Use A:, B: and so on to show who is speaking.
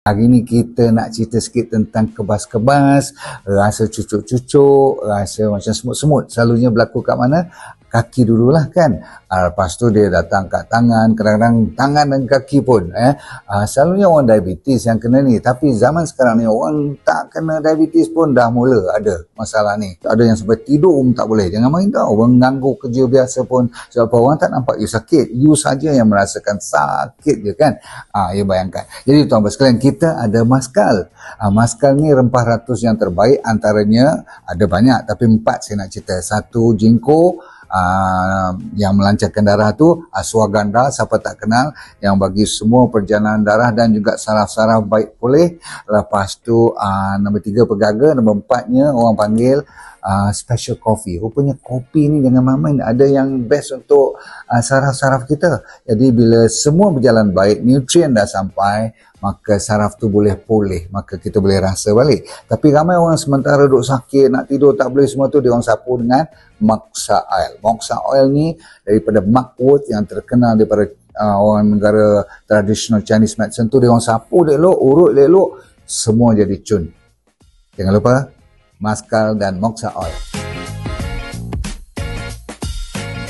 A: Hari ni kita nak cerita sikit tentang kebas-kebas, rasa cucuk-cucuk, rasa macam semut-semut. Selalunya berlaku kat mana? Kaki dululah kan. Lepas tu dia datang kat tangan, kadang-kadang tangan dan kaki pun. Selalunya orang diabetes yang kena ni. Tapi zaman sekarang ni orang tak kena diabetes pun dah mula ada masalah ni. Ada yang sampai tidur pun tak boleh. Jangan main tau. Orang ganggu kerja biasa pun. Sebab orang tak nampak you sakit. You saja yang merasakan sakit je kan. You bayangkan. Jadi tuan-tuan sekalian, kita ada maskal. Maskal ni rempah ratus yang terbaik. Antaranya ada banyak. Tapi 4 saya nak cerita. 1 ginkgo. Yang melancarkan darah tu, ashwagandha, siapa tak kenal, yang bagi semua perjalanan darah dan juga saraf-saraf baik pulih. Lepas tu nombor 3 pegaga, nombor 4-nya orang panggil special coffee. Rupanya kopi ni jangan main-main, ada yang best untuk saraf-saraf kita. Jadi bila semua berjalan baik, nutrien dah sampai, maka saraf tu boleh pulih, maka kita boleh rasa balik. Tapi ramai orang sementara duk sakit, nak tidur tak boleh, semua tu dia orang sapu dengan Moxa Oil. Moxa Oil ni daripada Markwood yang terkenal daripada orang negara traditional Chinese medicine tu, dia orang sapu elok, urut elok, semua jadi cun. Jangan lupa maskal dan Moxa Oil.